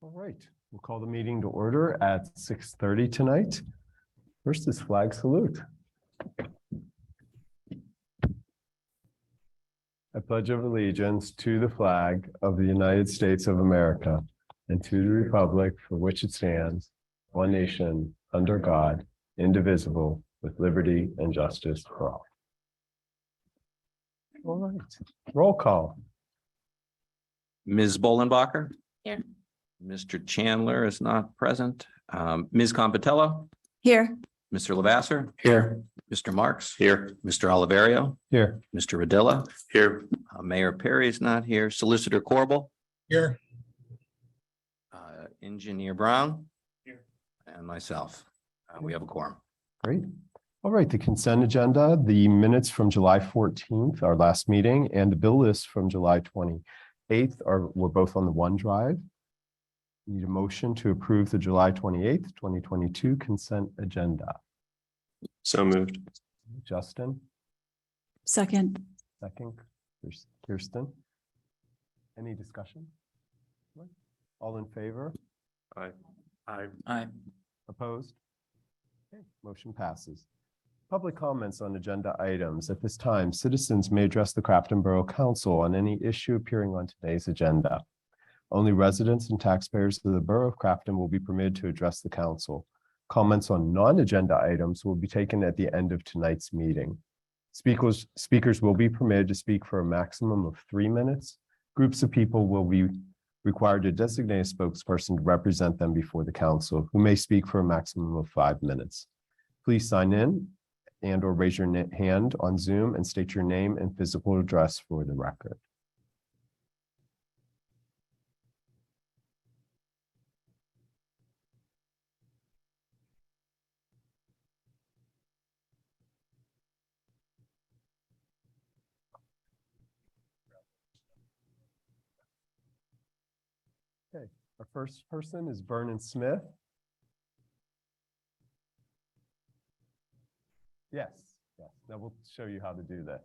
All right, we'll call the meeting to order at 6:30 tonight. First is flag salute. I pledge allegiance to the flag of the United States of America and to the republic for which it stands, one nation, under God, indivisible, with liberty and justice for all. All right, roll call. Ms. Bolenbacher? Here. Mr. Chandler is not present. Ms. Compitello? Here. Mr. Lavasser? Here. Mr. Marks? Here. Mr. Oliverio? Here. Mr. Radilla? Here. Mayor Perry is not here. Solicitor Corbel? Here. Engineer Brown? Here. And myself. We have a quorum. Great. All right, the consent agenda, the minutes from July 14th, our last meeting, and the bill list from July 28th were both on the OneDrive. Need a motion to approve the July 28th, 2022 consent agenda. So moved. Justin, Second. second. Kirsten. Any discussion? All in favor? Aye. Opposed? Okay, motion passes. Public comments on agenda items. At this time, citizens may address the Crafton Borough Council on any issue appearing on today's agenda. Only residents and taxpayers of the Borough of Crafton will be permitted to address the council. Comments on non-agenda items will be taken at the end of tonight's meeting. Speakers will be permitted to speak for a maximum of 3 minutes. Groups of people will be required to designate a spokesperson to represent them before the council, who may speak for a maximum of 5 minutes. Please sign in and/or raise your hand on Zoom and state your name and physical address for the record. Okay, our first person is Vernon Smith. Yes, that will show you how to do this.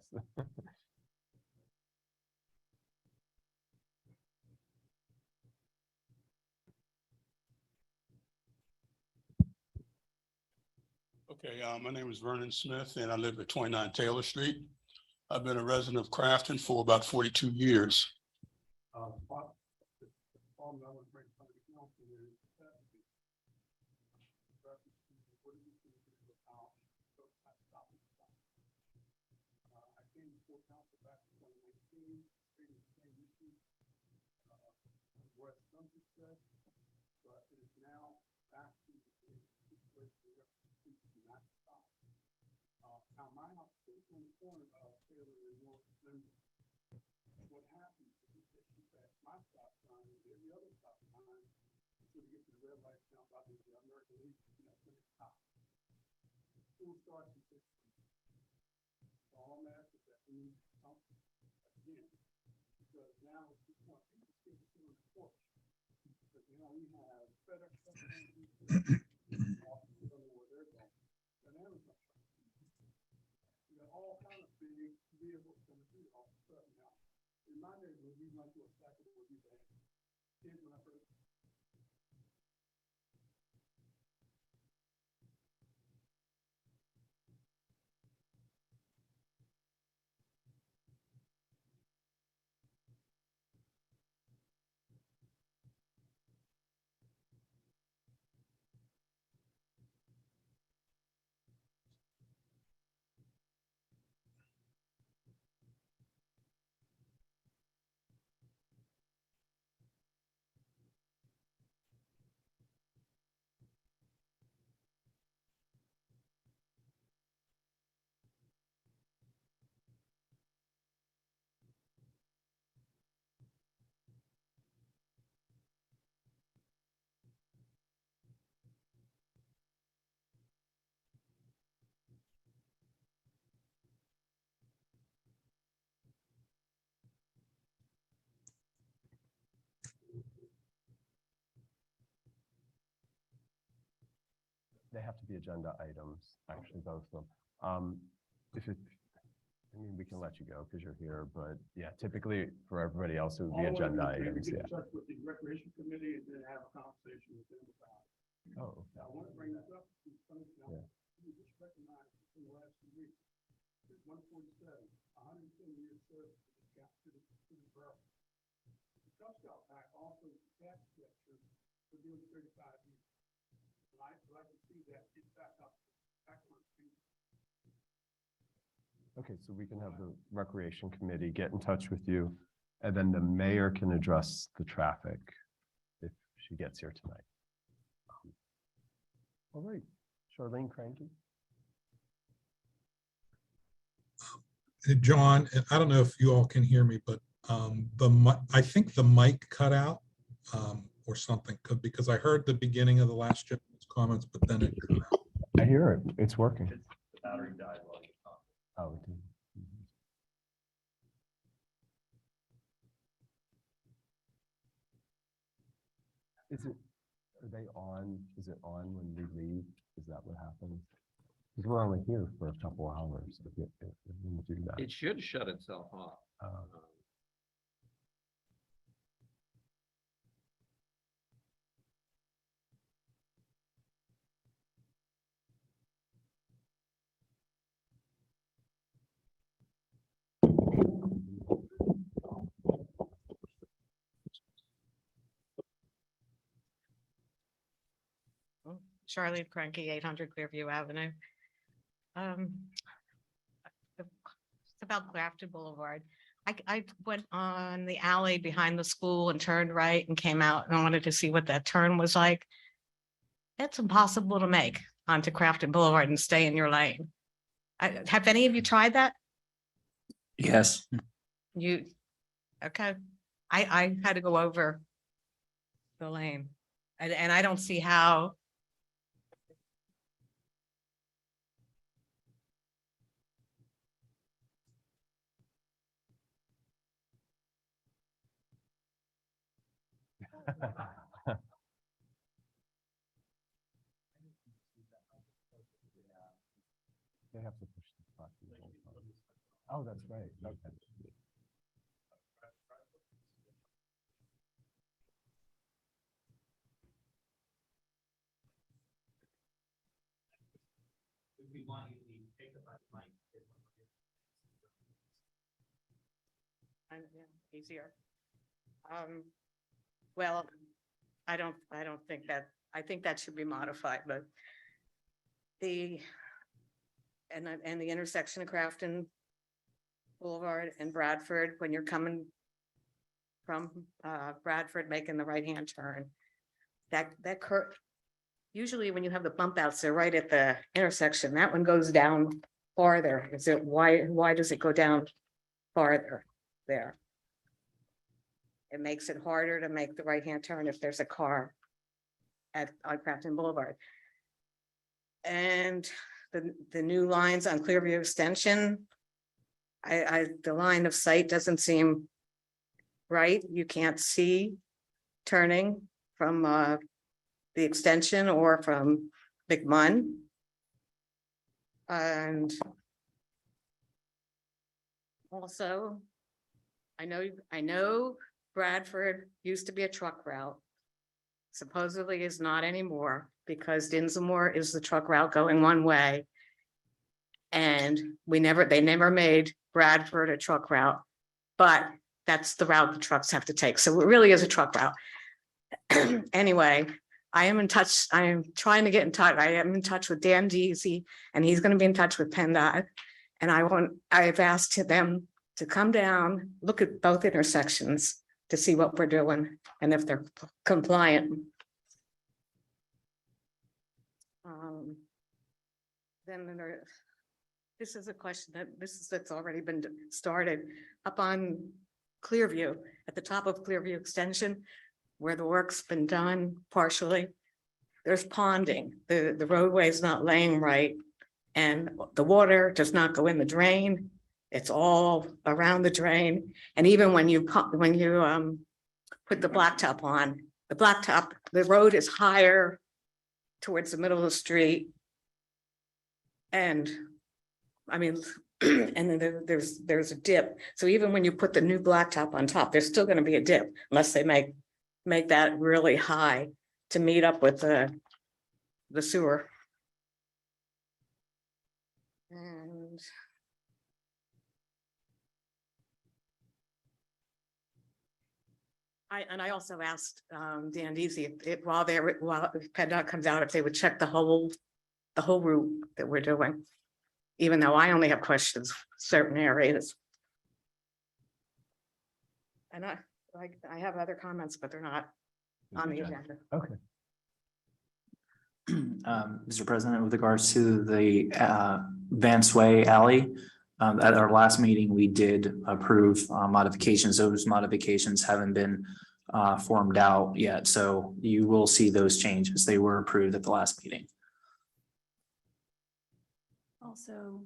Okay, my name is Vernon Smith and I live at 29 Taylor Street. I've been a resident of Crafton for about 42 years. But it is now back to the situation where we cannot stop. Now my house is on the corner of Taylor and North Denver. What happens is that you pass my stop sign and every other stop sign until you get to the red light down by the American Legion, when it stops. School starts in 6 weeks. All I'm asking is that we need something again, because now it's just one people speak to the porch. Because we have FedEx companies, often don't know where they're going. And Amazon. We got all kind of big vehicles going to do all of a sudden now. In my neighborhood, we went to a cycle where we had kids when I first. They have to be agenda items, actually, both of them. If I mean, we can let you go because you're here, but yeah, typically for everybody else, it would be All I agenda wanna do is items, Get yeah. in touch with the recreation committee and then have a conversation with them about it. Oh, okay. I want to bring this up. Yeah. You just recognize in the last 2 weeks, there's 147, 110 years service to the borough. The Cub Scout Pack also tax structure for doing 35 years. And I'd like to see that get back up. Back on its feet. Okay, so we can have the recreation committee get in touch with you, and then the mayor can address the traffic if she gets here tonight. All right, Charlene Cranky. John, and I don't know if you all can hear me, but I think the mic cut out or something, because I heard the beginning of the last gentleman's comments, but then it cut out. I hear it. It's working. The battery died while you talked. Oh, it did. Mhm. Are they on? Is it on when we leave? Is that what happens? Because we're only here for a couple hours. If we do that. It should shut itself off. Charlotte Cranky, 800 Clearview Avenue. It's about Crafton Boulevard. I went on the alley behind the school and turned right and came out and I wanted to see what that turn was like. It's impossible to make onto Crafton Boulevard and stay in your lane. Have any of you tried that? Yes. Okay. I had to go over the lane and I don't see how. They have to push the button. Oh, that's right. Okay. Easier. Well, I don't think that, I think that should be modified, but the intersection of Crafton Boulevard and Bradford, when you're coming from Bradford, making the right-hand turn, that curve, usually when you have the bump outs, they're right at the intersection. That one goes down farther. Why does it go down farther there? It makes it harder to make the right-hand turn if there's a car on Crafton Boulevard. And the new lines on Clearview Extension, the line of sight doesn't seem right. You can't see turning from the extension or from McMunn. And also, I know Bradford used to be a truck route. Supposedly is not anymore because Dinsmore is the truck route going one way. And they never made Bradford a truck route, but that's the route the trucks have to take. So it really is a truck route. Anyway, I am in touch. I am trying to get in touch. I am in touch with Dan Deasy and he's going to be in touch with PennDOT. And I've asked them to come down, look at both intersections to see what we're doing and if they're compliant. Then this is a question that's already been started up on Clearview, at the top of Clearview Extension, where the work's been done partially. There's ponding. The roadway is not laying right, and the water does not go in the drain. It's all around the drain. And even when you put the blacktop on, the road is higher towards the middle of the street. And I mean, And then there's a dip. So even when you put the new blacktop on top, there's still gonna be a dip unless they make that really high to meet up with the sewer. And I also asked Dan Deasy if while PennDOT comes out, if they would check the whole route that we're doing. Even though I only have questions certain areas. And I have other comments, but they're not on the agenda. Okay. Mr. President, with regards to the Vance Way Alley, at our last meeting, we did approve modifications. Those modifications haven't been formed out yet, so you will see those changes. They were approved at the last meeting. Also,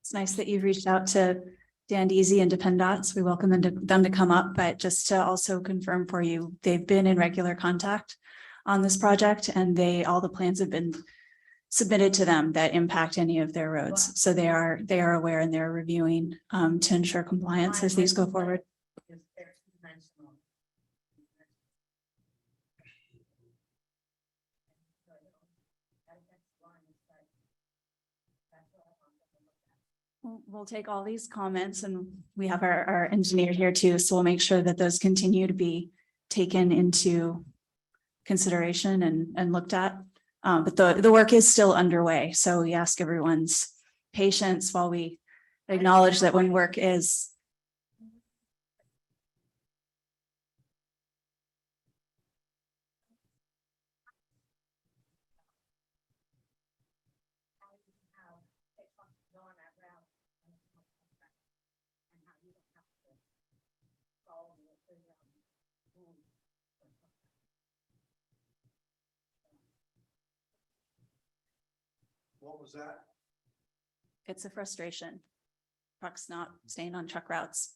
it's nice that you've reached out to Dan Deasy and to PennDOT. So we welcome them to come up, but just to also confirm for you, they've been in regular contact on this project, and all the plans have been submitted to them that impact any of their roads. So they are aware, and they're reviewing to ensure compliance as these go forward. We'll take all these comments, and we have our engineer here too, so we'll make sure that those continue to be taken into consideration and looked at. But the work is still underway, so we ask everyone's patience while we acknowledge that when work is What was that? it's a frustration. Trucks not staying on truck routes.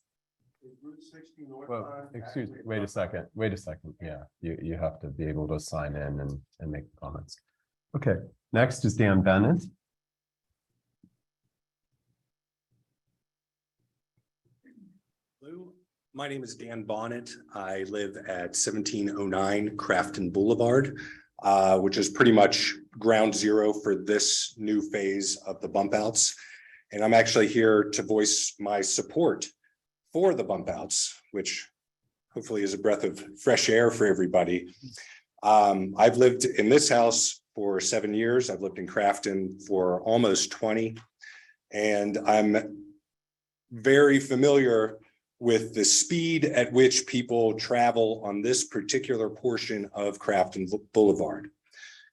Is Route 60 northbound? Well, excuse me, wait a actually- second. Yeah, you have to be able to sign in and make comments. Okay, next is Dan Bennett. Hello, my name is Dan Bonnet. I live at 1709 Crafton Boulevard, which is pretty much ground zero for this new phase of the bump outs. And I'm actually here to voice my support for the bump outs, which hopefully is a breath of fresh air for everybody. I've lived in this house for 7 years. I've lived in Crafton for almost 20. And I'm very familiar with the speed at which people travel on this particular portion of Crafton Boulevard.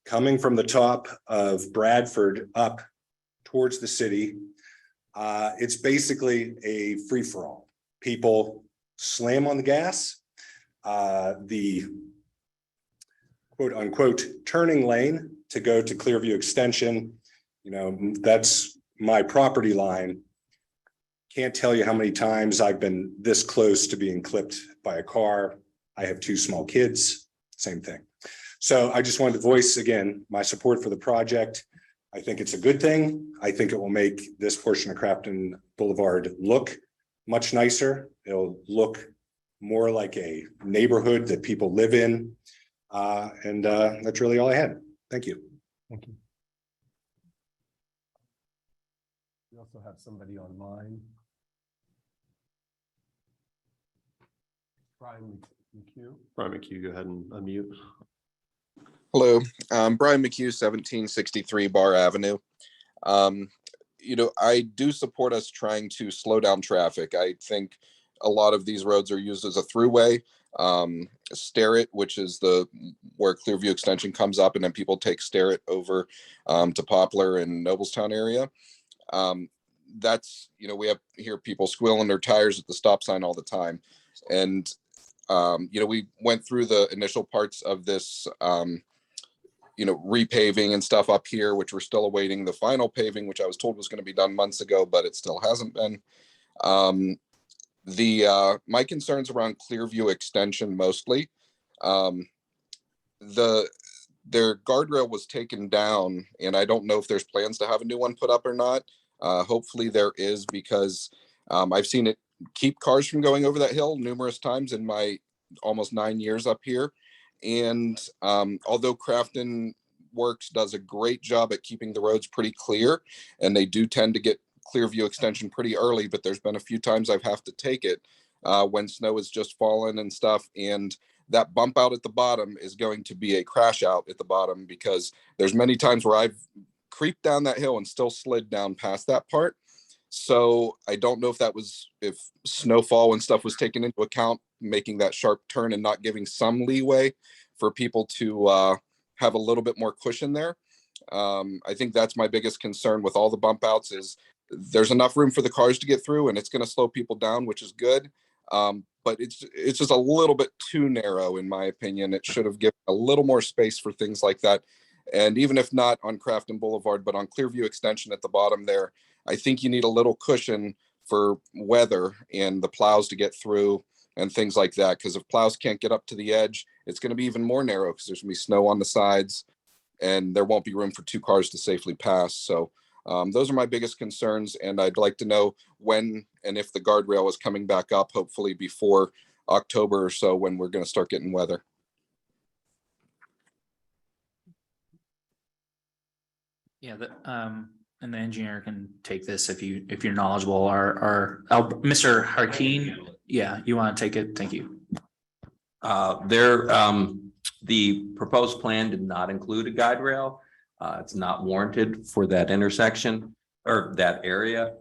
Coming from the top of Bradford up towards the city, it's basically a free-for-all. People slam on the gas. The quote unquote turning lane to go to Clearview Extension, that's my property line. Can't tell you how many times I've been this close to being clipped by a car. I have 2 small kids, same thing. So I just wanted to voice again my support for the project. I think it's a good thing. I think it will make this portion of Crafton Boulevard look much nicer. It'll look more like a neighborhood that people live in. And that's really all I had. Thank you. Thank you. We also have somebody online. Brian McHugh. Brian McHugh, go ahead and unmute. Hello, Brian McHugh, 1763 Bar Avenue. I do support us trying to slow down traffic. I think a lot of these roads are used as a throughway. Sterrett, which is where Clearview Extension comes up, and then people take Sterrett over to Poplar and Noblestown area. We hear people squealing their tires at the stop sign all the time. And we went through the initial parts of this repaving and stuff up here, which we're still awaiting the final paving, which I was told was going to be done months ago, but it still hasn't been. My concerns around Clearview Extension mostly. Their guardrail was taken down, and I don't know if there's plans to have a new one put up or not. Hopefully there is, because I've seen it keep cars from going over that hill numerous times in my almost 9 years up here. And although Crafton Works does a great job at keeping the roads pretty clear, and they do tend to get clear view extension pretty early, but there's been a few times I've have to take it when snow is just falling and stuff. And that bump out at the bottom is going to be a crash out at the bottom, because there's many times where I've creeped down that hill and still slid down past that part. So I don't know if snowfall and stuff was taken into account, making that sharp turn and not giving some leeway for people to have a little bit more cushion there. I think that's my biggest concern with all the bump outs, is there's enough room for the cars to get through, and it's going to slow people down, which is good. But it's just a little bit too narrow, in my opinion. It should have given a little more space for things like that. And even if not on Crafton Boulevard, but on Clearview Extension at the bottom there, I think you need a little cushion for weather and the plows to get through and things like that. Because if plows can't get up to the edge, it's going to be even more narrow, because there's going to be snow on the sides and there won't be room for 2 cars to safely pass. So those are my biggest concerns. And I'd like to know when and if the guardrail is coming back up, hopefully before October or so, when we're going to start getting weather. Yeah, and the engineer can take this if you're knowledgeable. Mr. Harkeen, yeah, you want to take it? Thank you. The proposed plan did not include a guide rail. It's not warranted for that intersection or that area.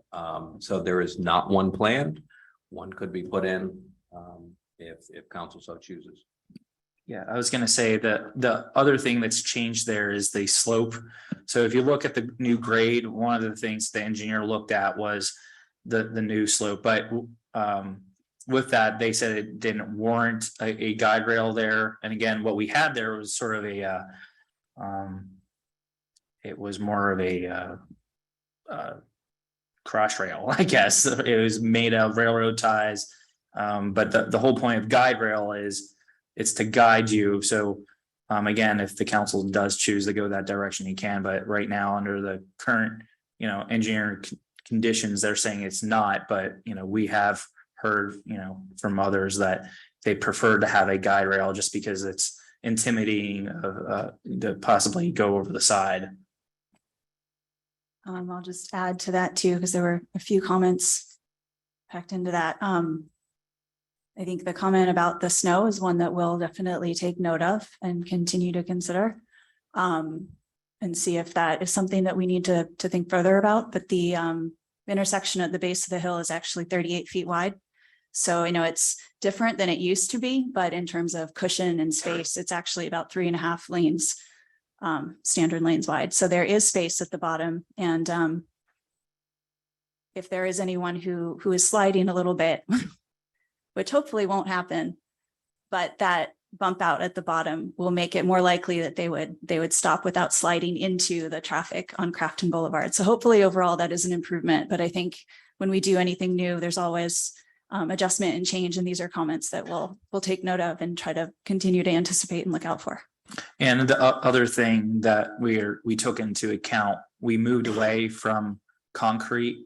So there is not one planned. One could be put in if council so chooses. Yeah, I was going to say that the other thing that's changed there is the slope. So if you look at the new grade, one of the things the engineer looked at was the new slope. But with that, they said it didn't warrant a guide rail there. And again, what we had there was sort of it was more of a cross rail, I guess. It was made out of railroad ties. But the whole point of guide rail is it's to guide you. So again, if the council does choose to go that direction, you can. But right now, under the current, engineering conditions, they're saying it's not. But we have heard, from others that they prefer to have a guide rail just because it's intimidating to possibly go over the side. I'll just add to that too, because there were a few comments packed into that. I think the comment about the snow is one that we'll definitely take note of and continue to consider and see if that is something that we need to think further about. But the intersection at the base of the hill is actually 38 feet wide. So I know it's different than it used to be, but in terms of cushion and space, it's actually about 3.5 lanes, standard lanes wide. So there is space at the bottom. And if there is anyone who is sliding a little bit, which hopefully won't happen, but that bump out at the bottom will make it more likely that they would stop without sliding into the traffic on Crafton Boulevard. So hopefully overall that is an improvement. But I think when we do anything new, there's always adjustment and change. And these are comments that we'll take note of and try to continue to anticipate and look out for. And the other thing that we took into account, we moved away from concrete.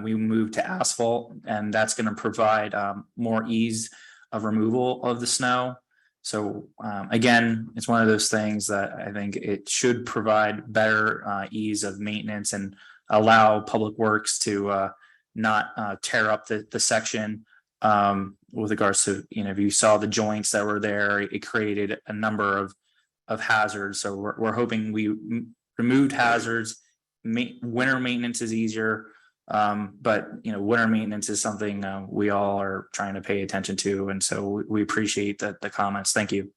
We moved to asphalt, and that's going to provide more ease of removal of the snow. So again, it's one of those things that I think it should provide better ease of maintenance and allow Public Works to not tear up the section with regards to, if you saw the joints that were there, it created a number of hazards. So we're hoping we removed hazards. Winter maintenance is easier. But winter maintenance is something we all are trying to pay attention to, and so we appreciate the comments. Thank you.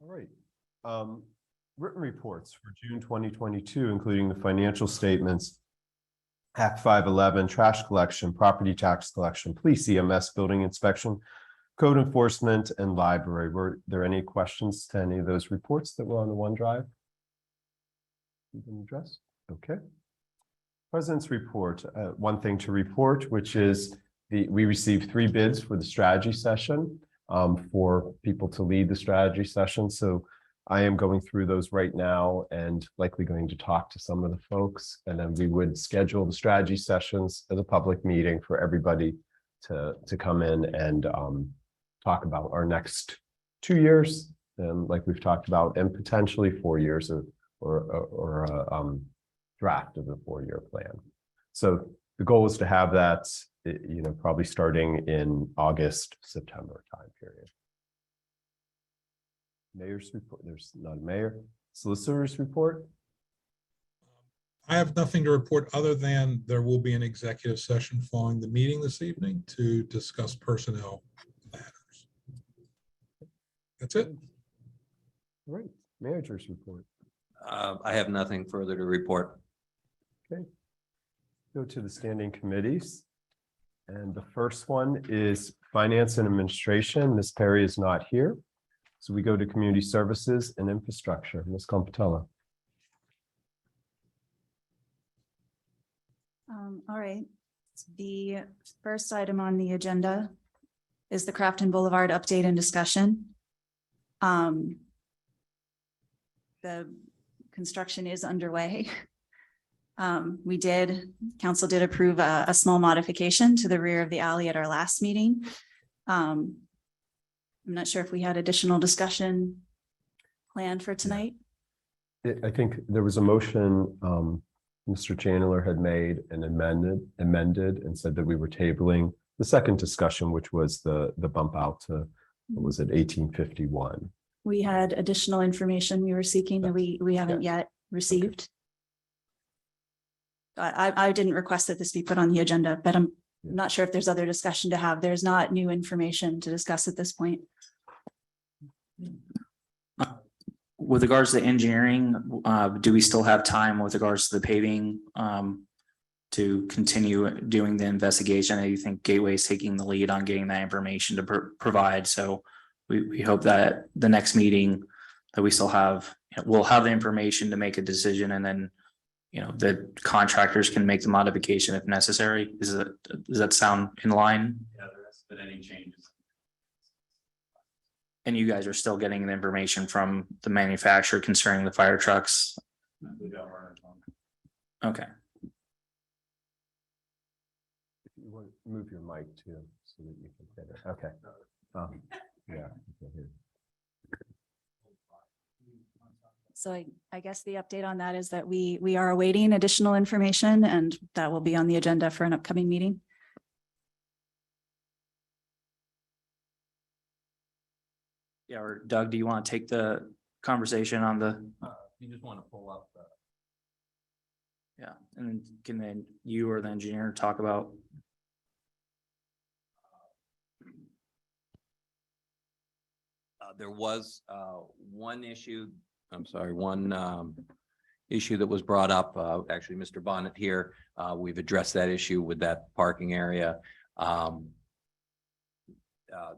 All right. Written reports for June 2022, including the financial statements, Act 511, trash collection, property tax collection, police, EMS, building inspection, code enforcement, and library. Were there any questions to any of those reports that were on the OneDrive? Address? Okay. President's report. One thing to report, which is we received 3 bids for the strategy session for people to lead the strategy session. So I am going through those right now and likely going to talk to some of the folks. And then we would schedule the strategy sessions as a public meeting for everybody to come in and talk about our next 2 years, like we've talked about, and potentially 4 years or a draft of the 4-year plan. So the goal is to have that, probably starting in August, September time period. Mayor's report, there's not a mayor. Solicitor's report. I have nothing to report other than there will be an executive session following the meeting this evening to discuss personnel matters. That's it. All right, manager's report. I have nothing further to report. Okay. Go to the standing committees. And the first one is Finance and Administration. Ms. Perry is not here. So we go to Community Services and Infrastructure. Ms. Compatella. All right. The first item on the agenda is the Crafton Boulevard update and discussion. The construction is underway. Council did approve a small modification to the rear of the alley at our last meeting. I'm not sure if we had additional discussion planned for tonight. I think there was a motion Mr. Chandler had made and amended and said that we were tabling the second discussion, which was the bump out to, what was it, 1851. We had additional information we were seeking that we haven't yet received. I didn't request that this be put on the agenda, but I'm not sure if there's other discussion to have. There's not new information to discuss at this point. With regards to engineering, do we still have time with regards to the paving to continue doing the investigation? I think Gateway is taking the lead on getting that information to provide. So we hope that the next meeting that we still have, we'll have the information to make a decision, and then the contractors can make the modification if necessary. Does that sound in line? Yeah, there hasn't been any changes. And you guys are still getting the information from the manufacturer concerning the fire trucks? Okay. If you want to move your mic too, so that you can get it. Okay. Yeah. So I guess the update on that is that we are awaiting additional information, and that will be on the agenda for an upcoming meeting. Yeah, or Doug, do you want to take the conversation on the? You just want to pull up the. Yeah, and then you or the engineer talk about? There was one issue that was brought up, actually, Mr. Bonnet here. We've addressed that issue with that parking area.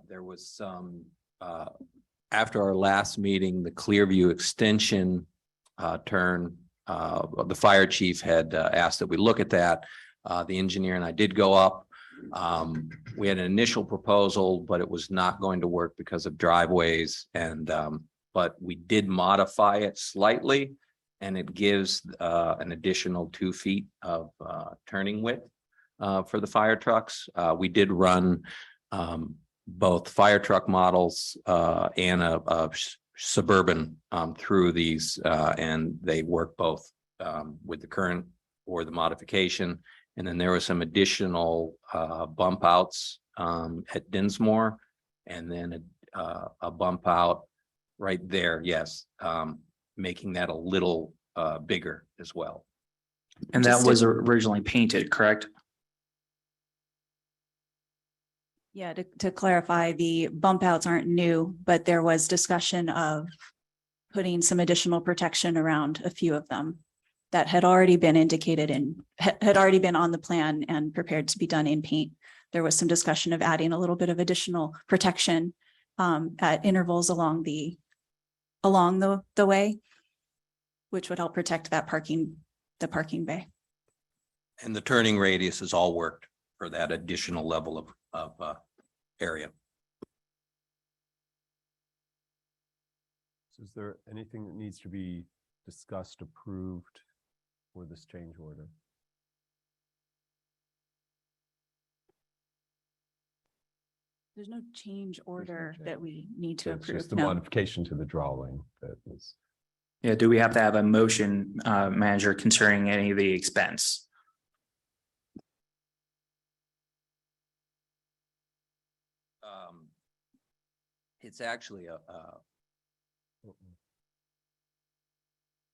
There was some, after our last meeting, the Clearview extension turn, the fire chief had asked that we look at that. The engineer and I did go up. We had an initial proposal, but it was not going to work because of driveways, and but we did modify it slightly, and it gives an additional 2 feet of turning width for the fire trucks. We did run both fire truck models and a Suburban through these, and they work both with the current or the modification. And then there was some additional bump outs at Dinsmore, and then a bump out right there, yes, making that a little bigger as well. And that was originally painted, correct? Yeah, to clarify, the bump outs aren't new, but there was discussion of putting some additional protection around a few of them that had already been indicated and had already been on the plan and prepared to be done in paint. There was some discussion of adding a little bit of additional protection at intervals along the way, which would help protect that the parking bay. And the turning radius is all worked for that additional level of area. So is there anything that needs to be discussed, approved for this change order? There's no change order change. that we need to So it's approve. just the No. modification to the drawing that was. Yeah, do we have to have a motion, manager, concerning any of the expense? It's actually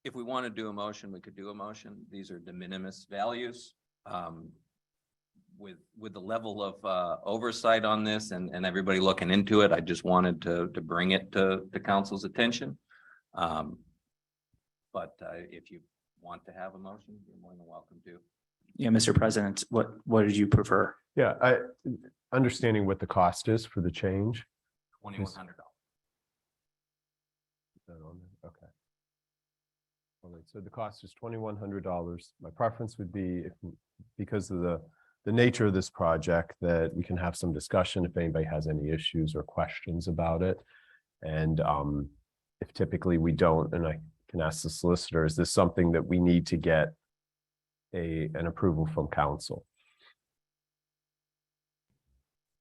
if we want to do a motion, we could do a motion. These are de minimis values. With the level of oversight on this and everybody looking into it, I just wanted to bring it to council's attention. But if you want to have a motion, you're more than welcome to. Yeah, Mr. President, what did you prefer? Yeah, understanding what the cost is for the change. $2,100. Okay. All right, so the cost is $2,100. My preference would be because of the nature of this project, that we can have some discussion if anybody has any issues or questions about it. And if typically we don't, and I can ask the solicitor, is this something that we need to get an approval from council?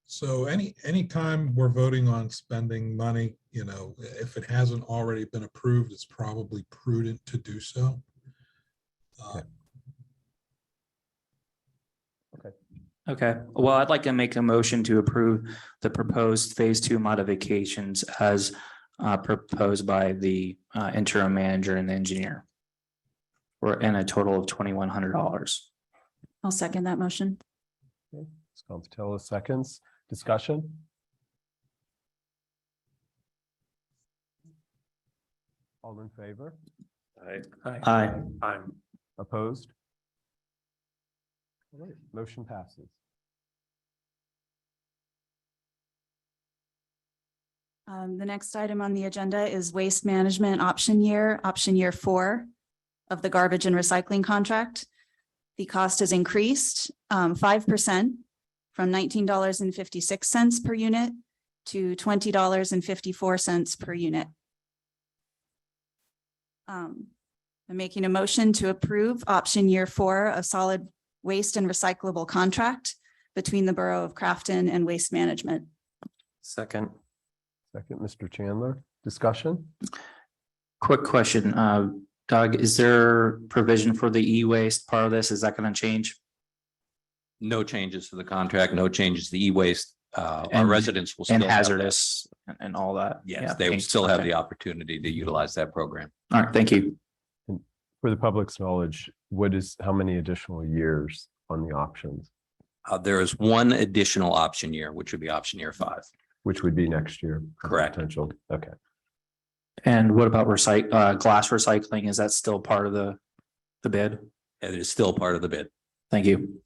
So anytime we're voting on spending money, if it hasn't already been approved, it's probably prudent to do so. Okay, well, I'd like to make a motion to approve the proposed phase 2 modifications as proposed by the interim manager and the engineer. In a total of $2,100. I'll second that motion. Okay, Scompatello seconds. Discussion? All in favor? Aye. Opposed? All right, motion passes. The next item on the agenda is waste management option year 4 of the garbage and recycling contract. The cost has increased 5% from $19.56 per unit to $20.54 per unit. I'm making a motion to approve option year 4 of solid waste and recyclable contract between the Borough of Crafton and Waste Management. Second. Second, Mr. Chandler. Discussion? Quick question, Doug, is there provision for the e-waste part of this? Is that going to change? No changes to the contract, no changes to the e-waste. Our And- residents will And still have that. hazardous and all that? Yes, Yeah, they will okay, still have okay. the opportunity to utilize that program. All right, thank you. For the public's knowledge, how many additional years on the options, There is one additional option year, which would be option year 5. which would be next year? Correct. Potential, okay. And what about glass recycling? Is that still part of the bid? It is still part of the bid. Thank you.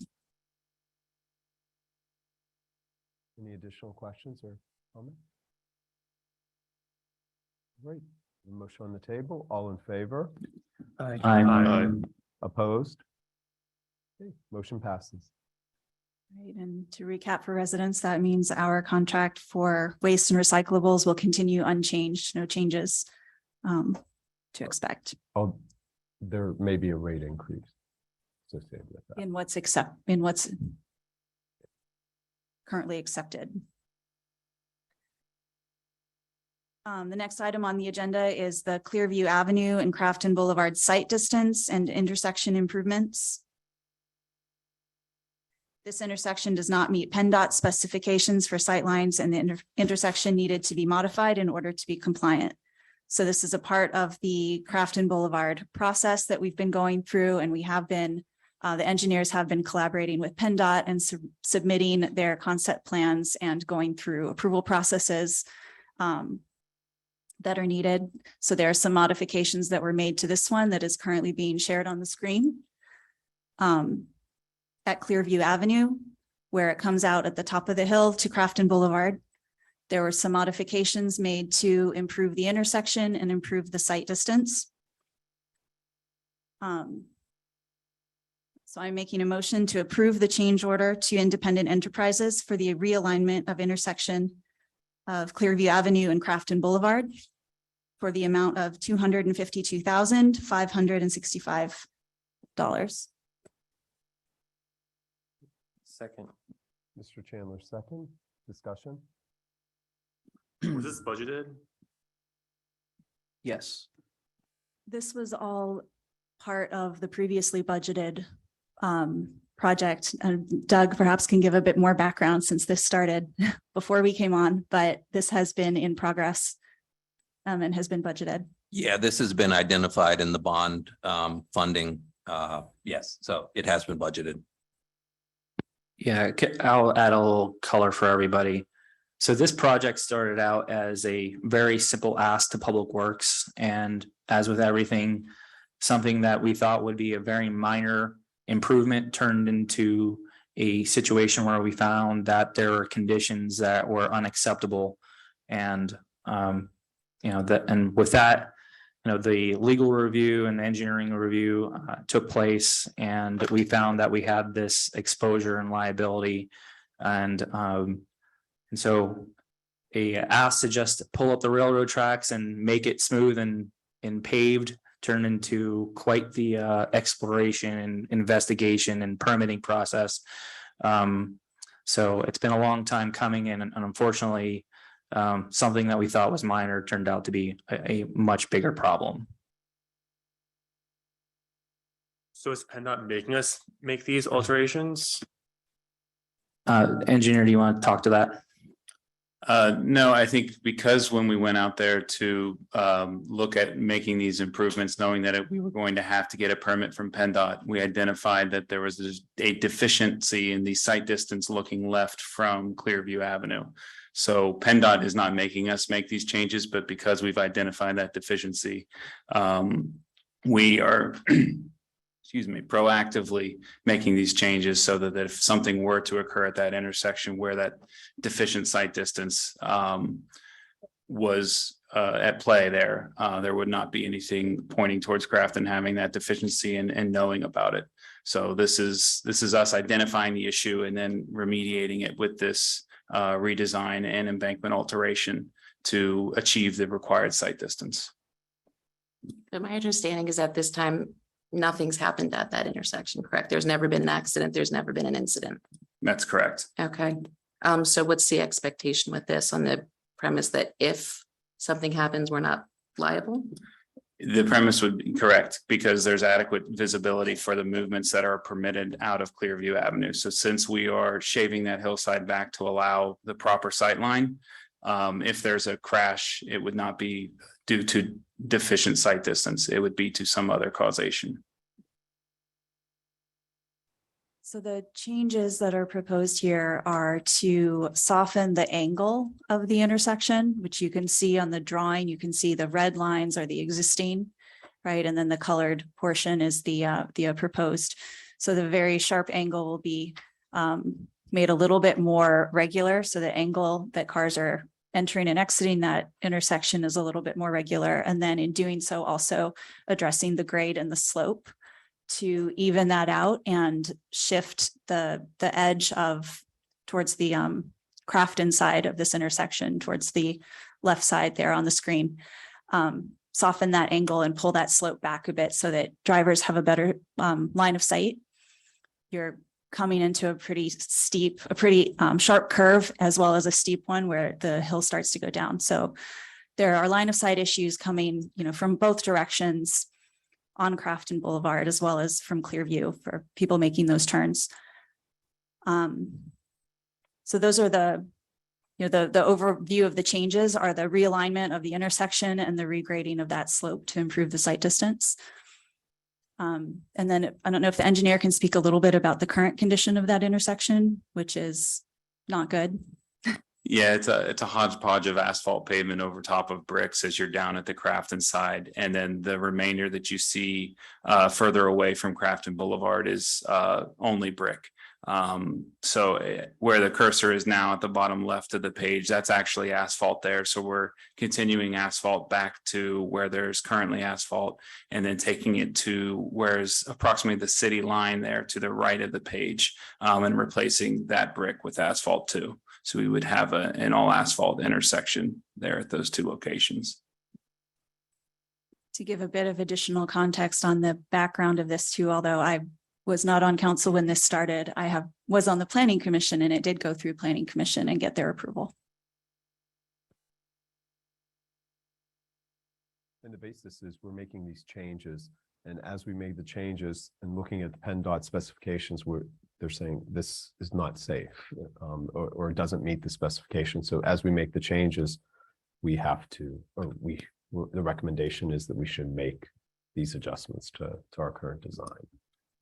Any additional questions or comments? Great. The motion on the table, all in favor? Aye. Opposed? Okay, motion passes. Right, and to recap for residents, that means our contract for waste and recyclables will continue unchanged, no changes to expect There may be a rate increase associated with that. in what's currently accepted. The next item on the agenda is the Clearview Avenue and Crafton Boulevard site distance and intersection improvements. This intersection does not meet PennDOT specifications for sightlines, and the intersection needed to be modified in order to be compliant. So this is a part of the Crafton Boulevard process that we've been going through, and we have been, the engineers have been collaborating with PennDOT and submitting their concept plans and going through approval processes that are needed. So there are some modifications that were made to this one that is currently being shared on the screen. At Clearview Avenue, where it comes out at the top of the hill to Crafton Boulevard, there were some modifications made to improve the intersection and improve the site distance. So I'm making a motion to approve the change order to Independent Enterprises for the realignment of intersection of Clearview Avenue and Crafton Boulevard. for the amount of $252,565. Second. Mr. Chandler, second. Discussion? Was this budgeted? Yes. This was all part of the previously budgeted project. And Doug perhaps can give a bit more background since this started before we came on, but this has been in progress and has been budgeted. Yeah, this has been identified in the bond funding. Yes, so it has been budgeted. Yeah, I'll add a little color for everybody. So this project started out as a very simple ask to Public Works, and as with everything, something that we thought would be a very minor improvement turned into a situation where we found that there were conditions that were unacceptable. And and with that, the legal review and engineering review took place, and we found that we had this exposure and liability. And so a ask to just pull up the railroad tracks and make it smooth and paved turned into quite the exploration and investigation and permitting process. So it's been a long time coming in, and unfortunately, something that we thought was minor turned out to be a much bigger problem. So is PennDOT making us make these alterations? Engineer, do you want to talk to that? No, I think because when we went out there to look at making these improvements, knowing that we were going to have to get a permit from PennDOT, we identified that there was a deficiency in the site distance looking left from Clearview Avenue. So PennDOT is not making us make these changes, but because we've identified that deficiency, we are proactively making these changes so that if something were to occur at that intersection where that deficient site distance was at play there, there would not be anything pointing towards Crafton having that deficiency and knowing about it. So this is us identifying the issue and then remediating it with this redesign and embankment alteration to achieve the required site distance. But my understanding is at this time, nothing's happened at that intersection, correct? There's never been an accident. There's never been an incident. That's correct. Okay. So what's the expectation with this on the premise that if something happens, we're not liable? The premise would be correct because there's adequate visibility for the movements that are permitted out of Clearview Avenue. So since we are shaving that hillside back to allow the proper sight line, if there's a crash, it would not be due to deficient sight distance. It would be to some other causation. So the changes that are proposed here are to soften the angle of the intersection, which you can see on the drawing. You can see the red lines are the existing, right? And then the colored portion is the proposed. So the very sharp angle will be made a little bit more regular. So the angle that cars are entering and exiting that intersection is a little bit more regular. And then in doing so, also addressing the grade and the slope to even that out and shift the edge of towards the Crafton side of this intersection, towards the left side there on the screen. Soften that angle and pull that slope back a bit so that drivers have a better line of sight. You're coming into a pretty steep, sharp curve, as well as a steep one where the hill starts to go down. So there are line of sight issues coming, from both directions on Crafton Boulevard, as well as from Clearview for people making those turns. So those are the overview of the changes are the realignment of the intersection and the regrading of that slope to improve the sight distance. And then I don't know if the engineer can speak a little bit about the current condition of that intersection, which is not good. Yeah, it's a hodgepodge of asphalt pavement over top of bricks as you're down at the Crafton side. And then the remainder that you see further away from Crafton Boulevard is only brick. So where the cursor is now at the bottom left of the page, that's actually asphalt there. So we're continuing asphalt back to where there's currently asphalt and then taking it to where's approximately the city line there to the right of the page, and replacing that brick with asphalt too. So we would have an all asphalt intersection there at those two locations. To give a bit of additional context on the background of this too, although I was not on council when this started, was on the planning commission and it did go through planning commission and get their approval. And the basis is we're making these changes, and as we make the changes and looking at the PennDOT specifications, they're saying this is not safe, or it doesn't meet the specification. So as we make the changes, we have to, the recommendation is that we should make these adjustments to our current design.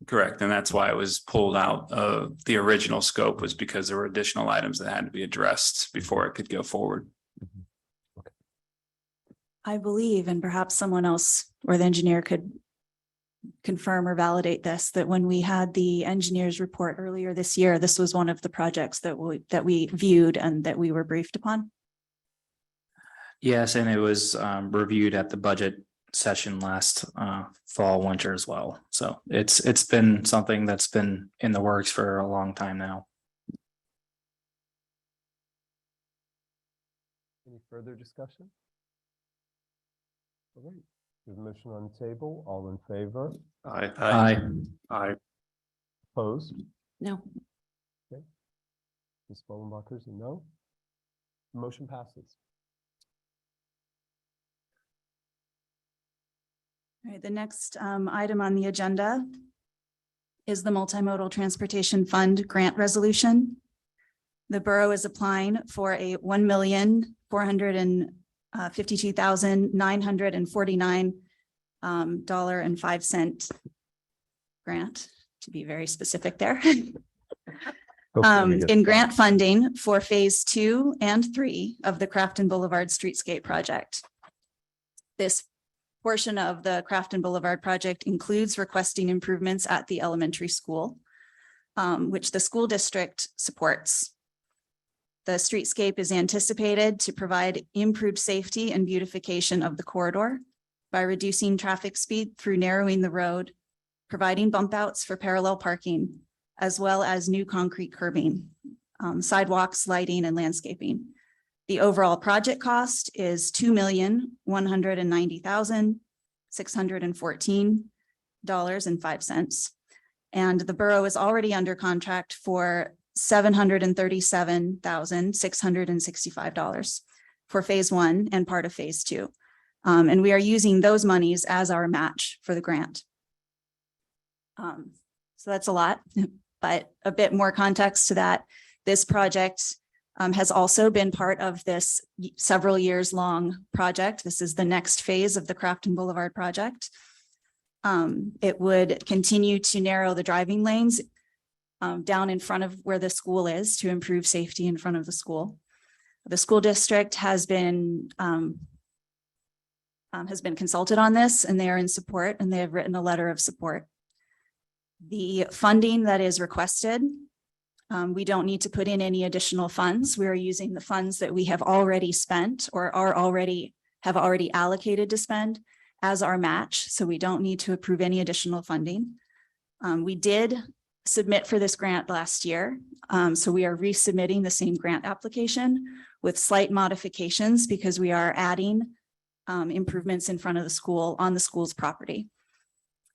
Correct, and that's why it was pulled out of the original scope, was because there were additional items that had to be addressed before it could go forward. I believe, and perhaps someone else or the engineer could confirm or validate this, that when we had the engineer's report earlier this year, this was one of the projects that we viewed and that we were briefed upon. Yes, and it was reviewed at the budget session last fall, winter as well. So it's been something that's been in the works for a long time now. Any further discussion? All right, there's a motion on the table. All in favor? Aye. Opposed? No. Ms. Bollenbacher's a no. Motion passes. All right, the next item on the agenda is the Multimodal Transportation Fund grant resolution. The borough is applying for a $1,452,949.05 grant, to be very specific there. In grant funding for phase 2 and 3 of the Crafton Boulevard Streetscape project. This portion of the Crafton Boulevard project includes requesting improvements at the elementary school, which the school district supports. The streetscape is anticipated to provide improved safety and beautification of the corridor by reducing traffic speed through narrowing the road, providing bump outs for parallel parking, as well as new concrete curbing, sidewalks, lighting, and landscaping. The overall project cost is $2,190,614.05. And the borough is already under contract for $737,665 for phase 1 and part of phase 2. And we are using those monies as our match for the grant. So that's a lot, but a bit more context to that. This project has also been part of this several years long project. This is the next phase of the Crafton Boulevard project. It would continue to narrow the driving lanes down in front of where the school is to improve safety in front of the school. The school district has been consulted on this, and they are in support, and they have written a letter of support. The funding that is requested, we don't need to put in any additional funds. We are using the funds that we have already spent or have already allocated to spend as our match. So we don't need to approve any additional funding. We did submit for this grant last year. So we are resubmitting the same grant application with slight modifications because we are adding improvements in front of the school on the school's property.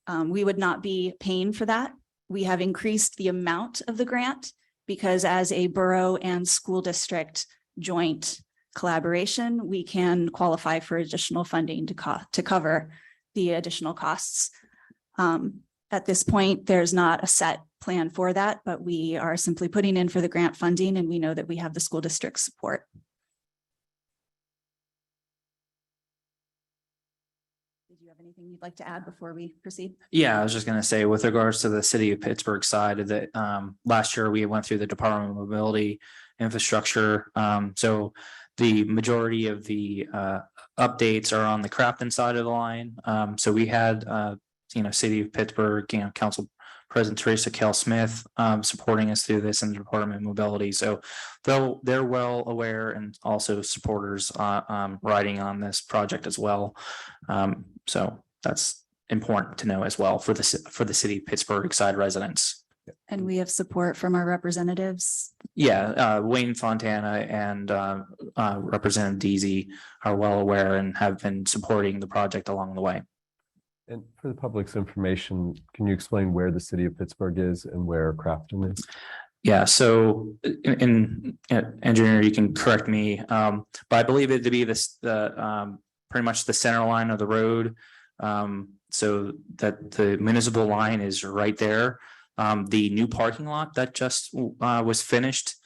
We would not be paying for that. We have increased the amount of the grant because as a borough and school district joint collaboration, we can qualify for additional funding to cover the additional costs. At this point, there's not a set plan for that, but we are simply putting in for the grant funding, and we know that we have the school district support. Did you have anything you'd like to add before we proceed? Yeah, I was just gonna say, with regards to the city of Pittsburgh side of it, last year we went through the Department of Mobility Infrastructure. So the majority of the updates are on the Crafton side of the line. So we had City of Pittsburgh, Council President Teresa Kell Smith supporting us through this in the Department of Mobility. So they're well aware, and also supporters riding on this project as well. So that's important to know as well for the City of Pittsburgh side residents. And we have support from our representatives. Yeah, Wayne Fontana and Representative Deasy are well aware and have been supporting the project along the way. And for the public's information, can you explain where the city of Pittsburgh is and where Crafton is? Yeah, so engineer, you can correct me, but I believe it to be pretty much the center line of the road. So that the municipal line is right there. The new parking lot that just was finished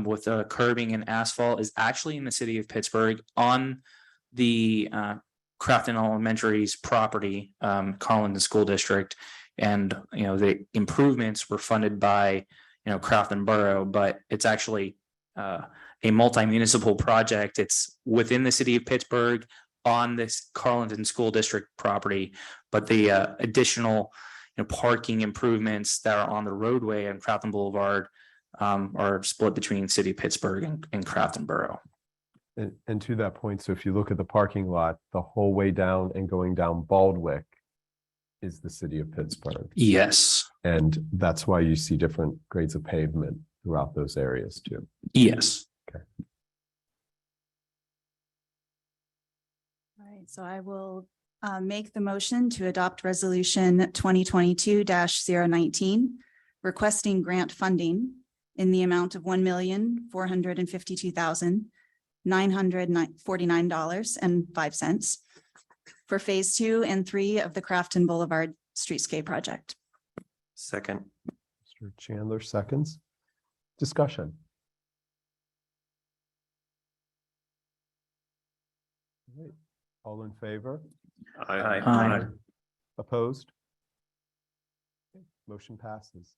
with curbing and asphalt is actually in the city of Pittsburgh on the Crafton Elementary's property, Carlin School District. And, the improvements were funded by, Crafton Borough, but it's actually a multi-municipal project. It's within the city of Pittsburgh on this Carlin School District property, but the additional parking improvements that are on the roadway on Crafton Boulevard are split between city of Pittsburgh and Crafton Borough. And to that point, so if you look at the parking lot, the whole way down and going down Baldwick is the city of Pittsburgh. Yes. And that's why you see different grades of pavement throughout those areas too. Yes. Okay. All right, so I will make the motion to adopt resolution 2022-019, requesting grant funding in the amount of $1,452,949.05 for phase 2 and 3 of the Crafton Boulevard Streetscape project. Second. Mr. Chandler seconds. Discussion. All right. All in favor? Aye. Opposed? Okay, motion passes.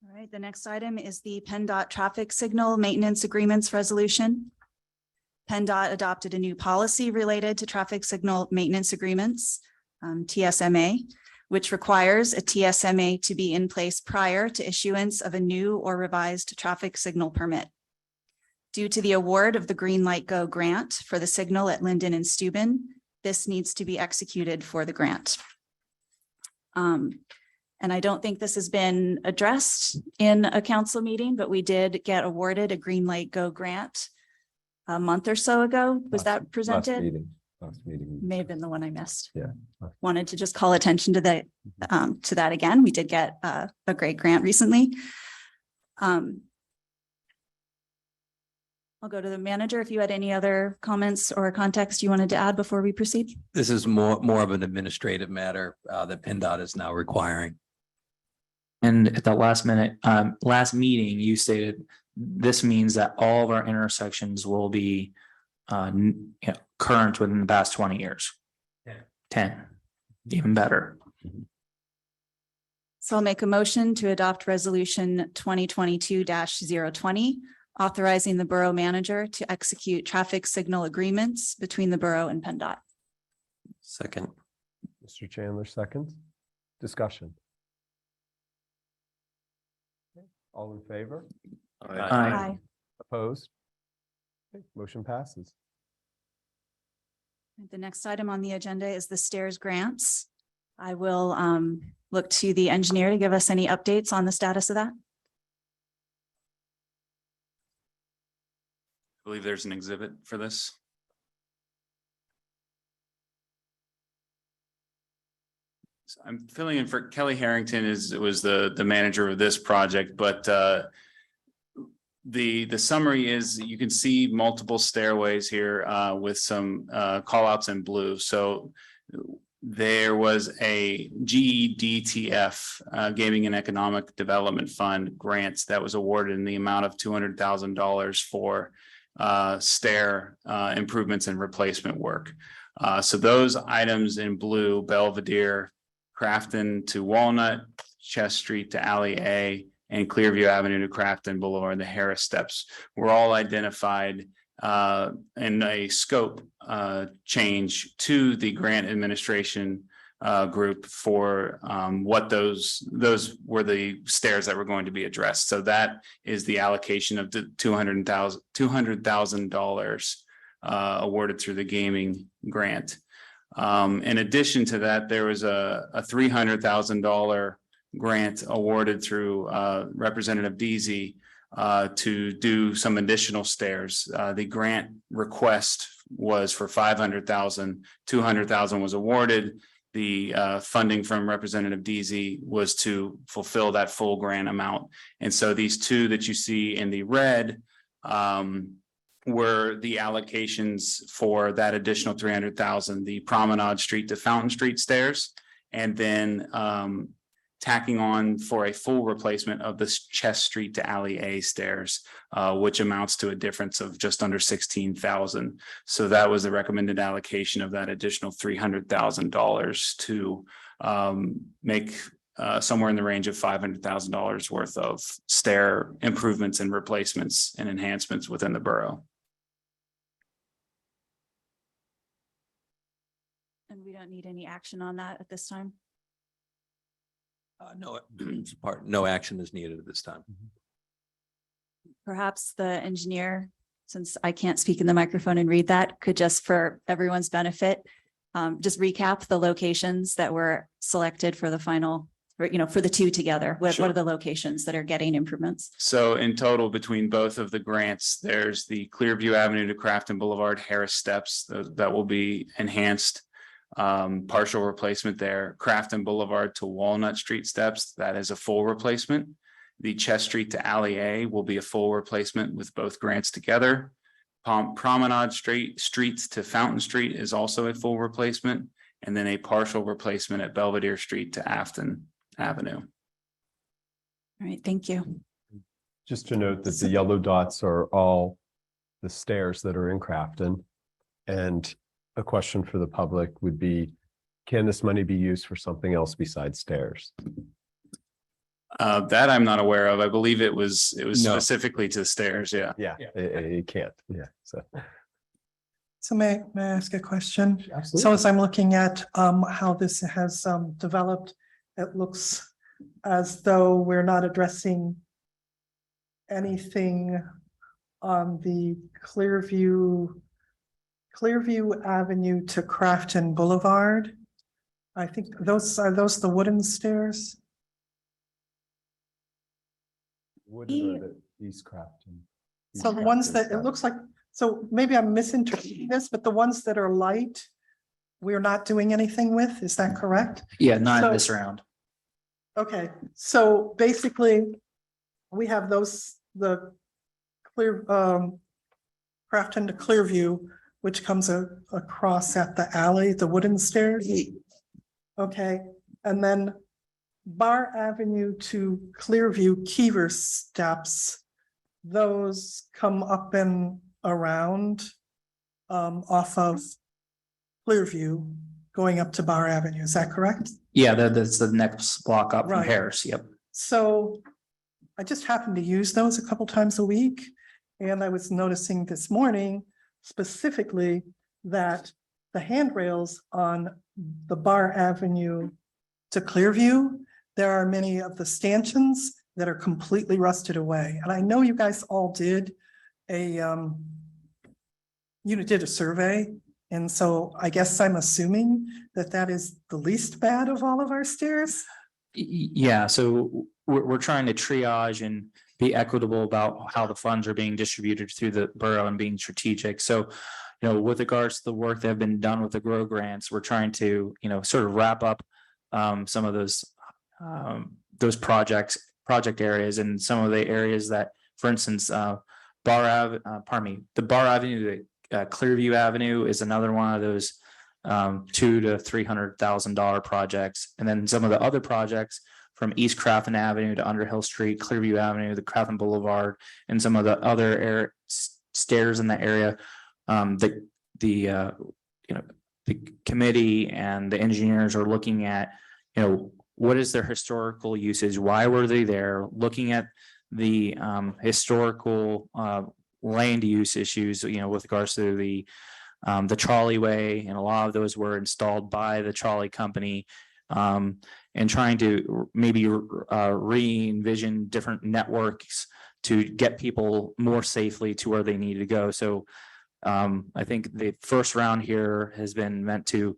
All right, the next item is the PennDOT traffic signal maintenance agreements resolution. PennDOT adopted a new policy related to traffic signal maintenance agreements, TSMA, which requires a TSMA to be in place prior to issuance of a new or revised traffic signal permit. Due to the award of the Green Light Go grant for the signal at Linden and Steuben, this needs to be executed for the grant. And I don't think this has been addressed in a council meeting, but we did get awarded a Green Light Go grant a month or so ago. Was that presented? Last meeting. May have been the one I missed. Yeah. Wanted to just call attention to that, to that again. We did get a great grant recently. I'll go to the manager if you had any other comments or context you wanted to add before we proceed. This is more of an administrative matter that PennDOT is now requiring. And at the last meeting, you stated this means that all of our intersections will be current within the past 20 years. 10, even better. So I'll make a motion to adopt resolution 2022-020, authorizing the borough manager to execute traffic signal agreements between the borough and PennDOT. Second. Mr. Chandler seconds. Discussion. Okay, all in favor? Aye. Opposed? Okay, motion passes. The next item on the agenda is the stairs grants. I will look to the engineer to give us any updates on the status of that. I believe there's an exhibit for this. So I'm filling in for Kelly Harrington was the manager of this project, but the summary is you can see multiple stairways here with some call outs in blue. So there was a GEDTF Gaming and Economic Development Fund grant that was awarded in the amount of $200,000 for stair improvements and replacement work. So those items in blue, Belvedere, Crafton to Walnut, Chest Street to Alley A, and Clearview Avenue to Crafton Boulevard, the Harris Steps were all identified in a scope change to the grant administration group for what those were the stairs that were going to be addressed. So that is the allocation of the $200,000 awarded through the gaming grant. In addition to that, there was a $300,000 grant awarded through Representative Deasy to do some additional stairs. The grant request was for 500,000, 200,000 was awarded. The funding from Representative Deasy was to fulfill that full grant amount. And so these two that you see in the red were the allocations for that additional 300,000, the Promenade Street to Fountain Street stairs, and then tacking on for a full replacement of the Chess Street to Alley A stairs, which amounts to a difference of just under 16,000. So that was the recommended allocation of that additional $300,000 to make somewhere in the range of $500,000 worth of stair improvements and replacements and enhancements within the borough. And we don't need any action on that at this time. No action is needed at this time. Perhaps the engineer, since I can't speak in the microphone and read that, could just for everyone's benefit, just recap the locations that were selected for the final, for the two together. What Sure. are the locations that are getting improvements? So in total, between both of the grants, there's the Clearview Avenue to Crafton Boulevard Harris steps that will be enhanced. Partial replacement there. Crafton Boulevard to Walnut Street steps, that is a full replacement. The Chess Street to Alley A will be a full replacement with both grants together. Promenade Streets to Fountain Street is also a full replacement, and then a partial replacement at Belvedere Street to Afton Avenue. All right, thank you. Just to note that the yellow dots are all the stairs that are in Crafton. And a question for the public would be, can this money be used for something else besides stairs? That I'm not aware of. I believe it was No. specifically to the stairs. Yeah. Yeah, it can't. Yeah, so. So may I ask a question? So Absolutely. as I'm looking at how this has developed, it looks as though we're not addressing anything on the Clearview Avenue to Crafton Boulevard. I think those the wooden stairs? Wooden or the East Crafton? So East the ones Crafton that, it steps. looks like, so maybe I'm misinterpreting this, but the ones that are light, we're not doing anything with, is that correct? Yeah, not So- this round. Okay, so basically, we have those, the Crafton to Clearview, which comes across at the alley, the wooden stairs. Okay, and then Bar Avenue to Clearview Kiever steps. Those come up and around off of Clearview, going up to Bar Avenue, is that correct? Yeah, that's the next block up from Right. Harris. Yep. So I just happen to use those a couple times a week. And I was noticing this morning specifically that the handrails on the Bar Avenue to Clearview, there are many of the stanchions that are completely rusted away. And I know you guys all did a survey. And so I guess I'm assuming that that is the least bad of all of our stairs. Yeah, so we're trying to triage and be equitable about how the funds are being distributed through the borough and being strategic. So, with regards to the work that have been done with the GROW grants, we're trying to, sort of wrap up some of those project areas and some of the areas that, for instance, the Bar Avenue to Clearview Avenue is another one of those $200,000 to $300,000 projects. And then some of the other projects from East Crafton Avenue to Underhill Street, Clearview Avenue, the Crafton Boulevard, and some of the other stairs in the area. The committee and the engineers are looking at, what is their historical usage? Why were they there? Looking at the historical land use issues, with regards to the trolley way, and a lot of those were installed by the trolley company, and trying to maybe re-envision different networks to get people more safely to where they need to go. So I think the first round here has been meant to,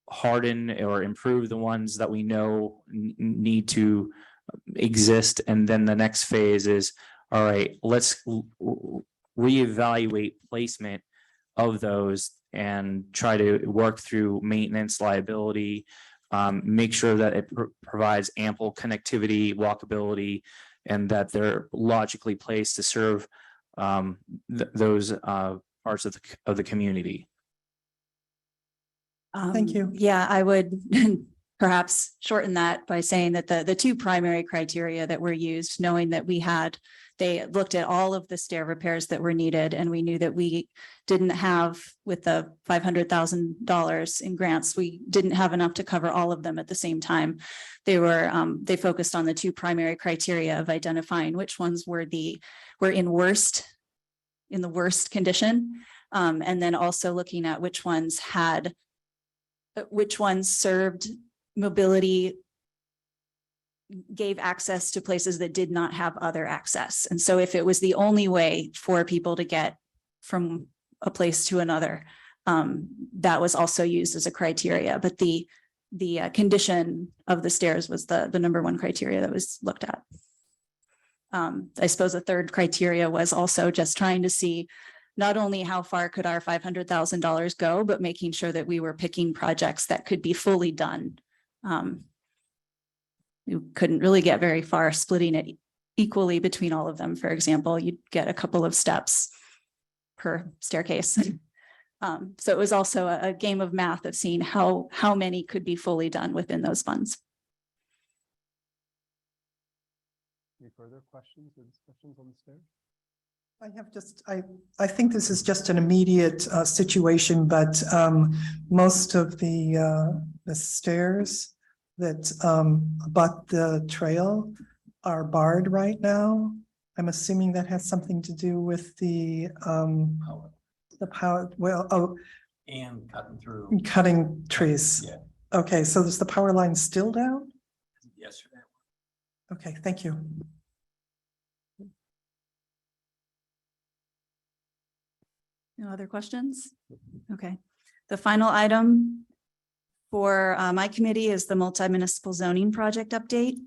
harden or improve the ones that we know need to exist. And then the next phase is, all right, let's reevaluate placement of those and try to work through maintenance liability, make sure that it provides ample connectivity, walkability, and that they're logically placed to serve those parts of the community. Thank you. Yeah, I would perhaps shorten that by saying that the two primary criteria that were used, knowing that they looked at all of the stair repairs that were needed, and we knew that we didn't have, with the $500,000 in grants, we didn't have enough to cover all of them at the same time. They focused on the two primary criteria of identifying which ones were in the worst condition, and then also looking at which ones served mobility, gave access to places that did not have other access. And so if it was the only way for people to get from a place to another, that was also used as a criteria. But the condition of the stairs was the number one criteria that was looked at. I suppose a third criteria was also just trying to see not only how far could our $500,000 go, but making sure that we were picking projects that could be fully done. You couldn't really get very far splitting it equally between all of them. For example, you'd get a couple of steps per staircase. So it was also a game of math of seeing how many could be fully done within those funds. Any further questions or discussions on the stairs? I have I think this is just an immediate situation, but most of the stairs that abut the trail are barred right now. I'm assuming that has something to do with the power, And cutting through. cutting trees. Yeah. Okay, so is the power line still down? Yesterday. Okay, thank you. No other questions? Okay. The final item for my committee is the multi-municipal zoning project update.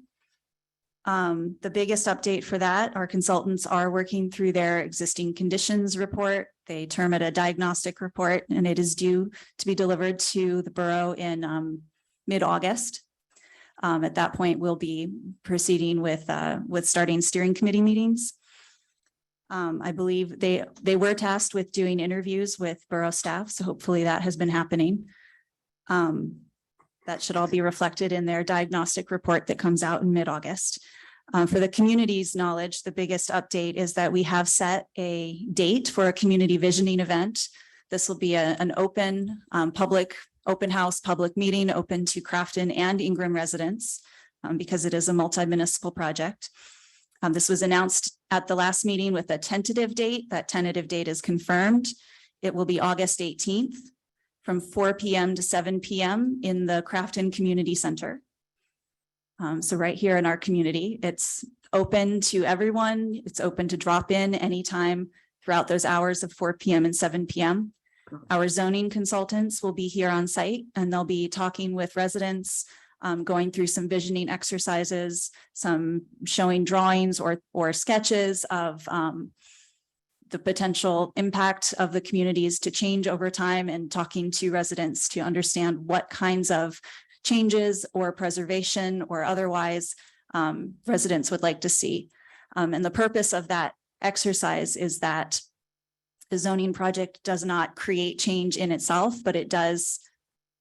The biggest update for that, our consultants are working through their existing conditions report. They term it a diagnostic report, and it is due to be delivered to the borough in mid-August. At that point, we'll be proceeding with starting steering committee meetings. I believe they were tasked with doing interviews with borough staff, so hopefully that has been happening. That should all be reflected in their diagnostic report that comes out in mid-August. For the community's knowledge, the biggest update is that we have set a date for a community visioning event. This will be an open open house, public meeting, open to Crafton and Ingram residents, because it is a multi-municipal project. This was announced at the last meeting with a tentative date. That tentative date is confirmed. It will be August 18th from 4 p.m. to 7 p.m. in the Crafton Community Center. So right here in our community, it's open to everyone. It's open to drop in anytime throughout those hours of 4 p.m. and 7 p.m. Our zoning consultants will be here on site, and they'll be talking with residents, going through some visioning exercises, some showing drawings or sketches of the potential impact of the communities to change over time, and talking to residents to understand what kinds of changes or preservation or otherwise residents would like to see. And the purpose of that exercise is that the zoning project does not create change in itself, but it does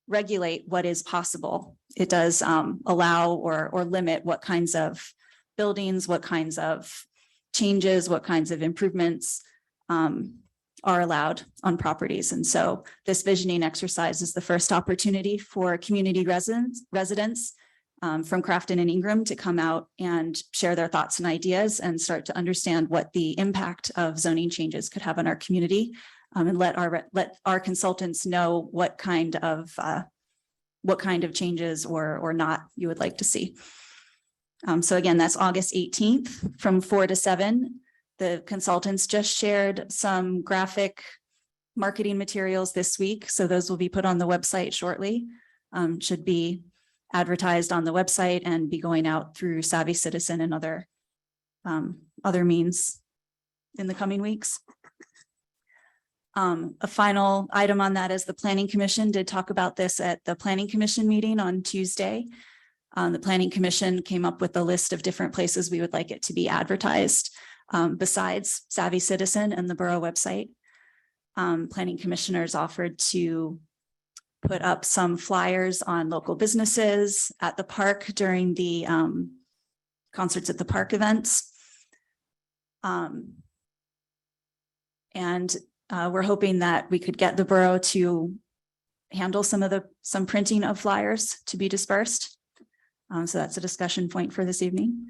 regulate what is possible. It does allow or limit what kinds of buildings, what kinds of changes, what kinds of improvements are allowed on properties. And so this visioning exercise is the first opportunity for community residents from Crafton and Ingram to come out and share their thoughts and ideas and start to understand what the impact of zoning changes could have on our community, and let our consultants know what kind of changes or not you would like to see. So again, that's August 18th from 4 to 7. The consultants just shared some graphic marketing materials this week, so those will be put on the website shortly. Should be advertised on the website and be going out through Savvy Citizen and other means in the coming weeks. A final item on that is the Planning Commission did talk about this at the Planning Commission meeting on Tuesday. The Planning Commission came up with a list of different places we would like it to be advertised, besides Savvy Citizen and the Borough website. Planning commissioners offered to put up some flyers on local businesses at the park during the concerts at the park events. And we're hoping that we could get the borough to handle some printing of flyers to be dispersed. So that's a discussion point for this evening.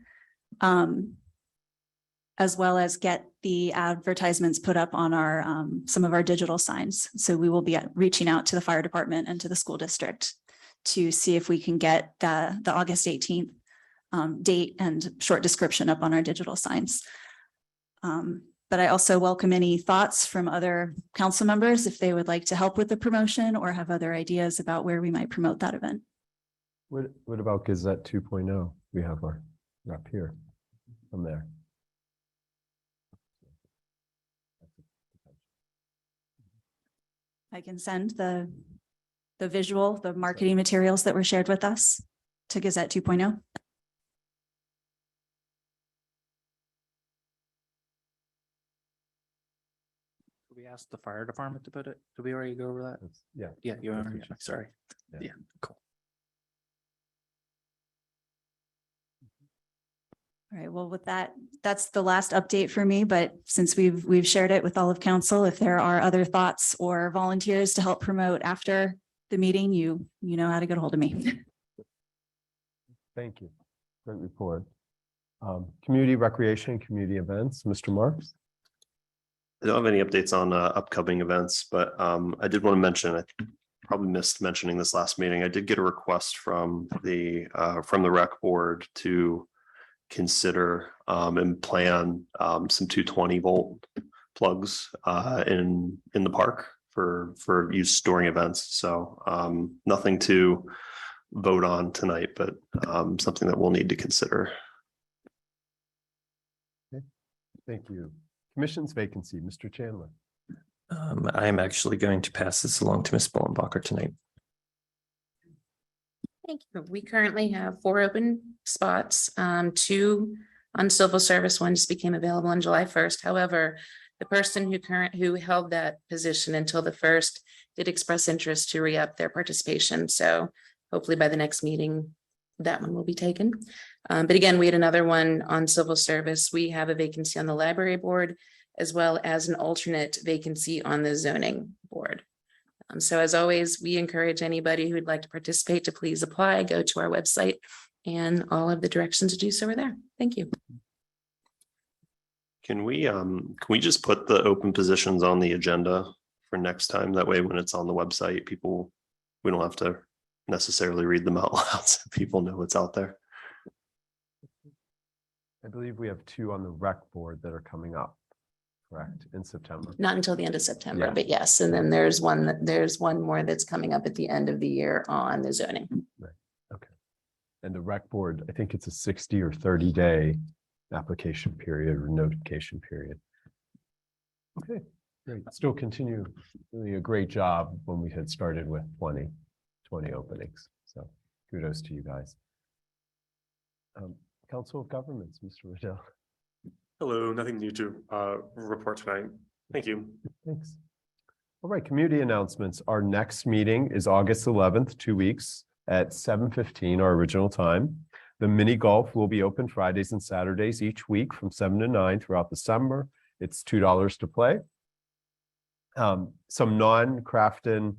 As well as get the advertisements put up on our some of our digital signs. So we will be reaching out to the fire department and to the school district to see if we can get the August 18th date and short description up on our digital signs. But I also welcome any thoughts from other council members if they would like to help with the promotion or have other ideas about where we might promote that event. What about Gazette 2.0? We have our rep here from there. I can send the visual, the marketing materials that were shared with us to Gazette 2.0. We asked the fire department to put it. Did we already go over that? Yeah. Yeah, you are. Sorry. Yeah. Yeah, cool. All right, well, with that, that's the last update for me, but since we've shared it with all of council, if there are other thoughts or volunteers to help promote after the meeting, you know how to get a hold of me. Thank you. Great report. Community recreation, community events, Mr. Marks. I don't have any updates on upcoming events, but I did want to mention, I probably missed mentioning this last meeting. I did get a request from the rec board to consider and plan some 220 volt plugs in the park for use during events. So nothing to vote on tonight, but something that we'll need to consider. Okay. Thank you. Commission's vacancy, Mr. Chandler. I'm actually going to pass this along to Ms. Bullenbacher tonight. Thank you. We currently have 4 open spots, 2 on civil service. One just became available on July 1st. However, the person who held that position until the 1st did express interest to re-up their participation. So hopefully by the next meeting, that one will be taken. But again, we had another one on civil service. We have a vacancy on the library board, as well as an alternate vacancy on the zoning board. So as always, we encourage anybody who would like to participate to please apply, go to our website, and all of the directions to do so are there. Thank you. Can we just put the open positions on the agenda for next time? That way, when it's on the website, we don't have to necessarily read them out loud, so people know what's out there. I believe we have 2 on the rec board that are coming up, correct, in September. Not until the end of September, Yeah. but yes. And then there's one more that's coming up at the end of the year on the zoning. Right. Okay. And the rec board, I think it's a 60 or 30-day application period or notification period. Okay, great. Still continue doing a great job when we had started with 20 openings. So kudos to you guys. Council of Governments, Mr. Riddell. Hello, nothing new to report tonight. Thank you. Thanks. All right, community announcements. Our next meeting is August 11th, 2 weeks at 7:15, our original time. The mini golf will be open Fridays and Saturdays each week from 7 to 9 throughout the summer. It's $2 to play. Some non-Crafton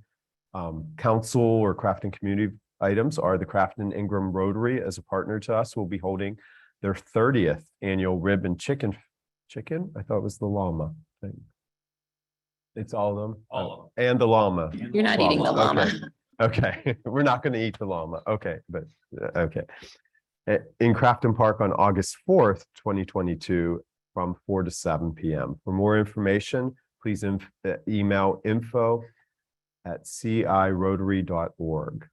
council or Crafton community items are the Crafton Ingram Rotary, as a partner to us, will be holding their 30th annual rib and chicken. I thought it was the llama thing. It's all of them. All of them. And the llama. You're not eating the llama. Okay, we're not going to eat the llama. Okay, but okay. In Crafton Park on August 4th, 2022, from 4 to 7 p.m. For more information, please email info@cirotary.org.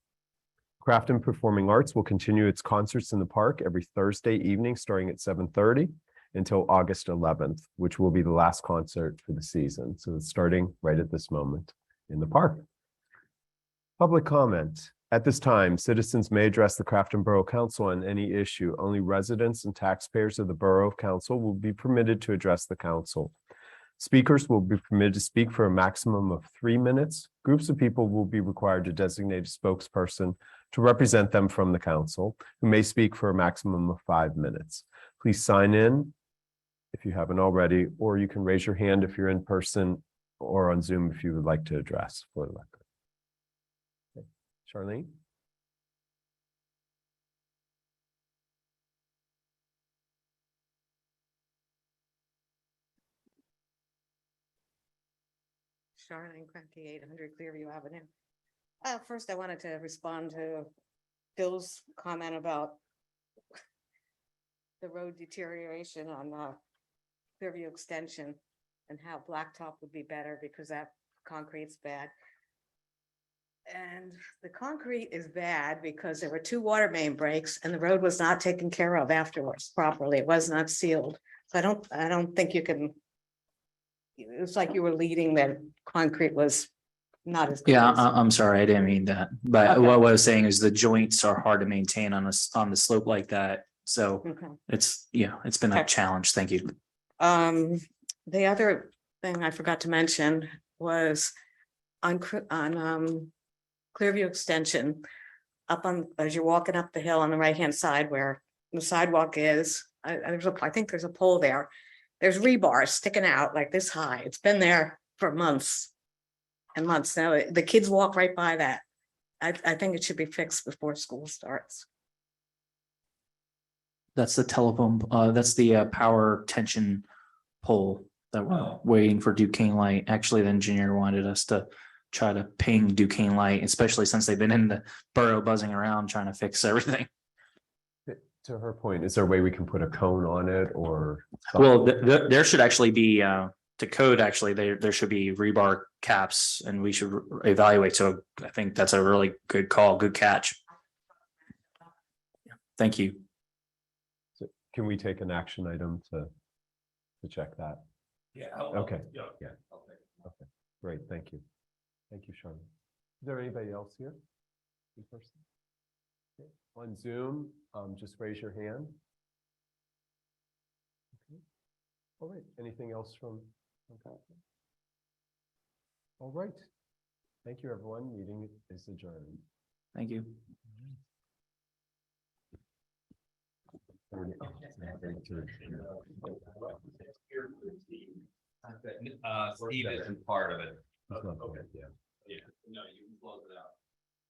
Crafton Performing Arts will continue its concerts in the park every Thursday evening starting at 7:30. until August 11th, which will be the last concert for the season. So it's starting right at this moment in the park. Public comment. At this time, citizens may address the Crafton Borough Council on any issue. Only residents and taxpayers of the Borough Council will be permitted to address the council. Speakers will be permitted to speak for a maximum of 3 minutes. Groups of people will be required to designate a spokesperson to represent them from the council, who may speak for a maximum of 5 minutes. Please sign in if you haven't already, or you can raise your hand if you're in person or on Zoom if you would like to address for the record. Okay. Charlene? Charlene Cranky, 800 Clearview Avenue. First, I wanted to respond to Bill's comment about the road deterioration on Clearview Extension and how blacktop would be better because that concrete's bad. And the concrete is bad because there were 2 water main breaks and the road was not taken care of afterwards properly. It was not sealed. So I don't think you can. It was like you were leading that concrete was not as. Yeah, good as- I'm sorry, I didn't mean that. But Okay. what I was saying is the joints are hard to maintain on the slope like that. So Okay. it's been a Okay. challenge. Thank you. The other thing I forgot to mention was on Clearview Extension, up on, as you're walking up the hill on the right-hand side where the sidewalk is, I think there's a pole there. There's rebar sticking out like this high. It's been there for months and months now. The kids walk right by that. I think it should be fixed before school starts. That's the telephone, that's the power tension pole that we're waiting for Duquesne Light. Actually, the engineer wanted us to try to ping Duquesne Light, especially since they've been in the borough buzzing around trying to fix everything. To her point, is there a way we can put a cone on it or? Well, there should actually be, to code, actually, there should be rebar caps and we should evaluate. So I think that's a really good call, good catch. Thank you. So can we take an action item to check that? Yeah. Okay. Yeah. Okay, great, thank you. Thank you, Charlotte. Is there anybody else here? In person? Okay. On Zoom, just raise your hand. Okay. All right, anything else from Catherine? All right. Thank you, everyone. Meeting is adjourned. Thank you. Steve isn't part of it. Yeah. Yeah, no, you can close it out.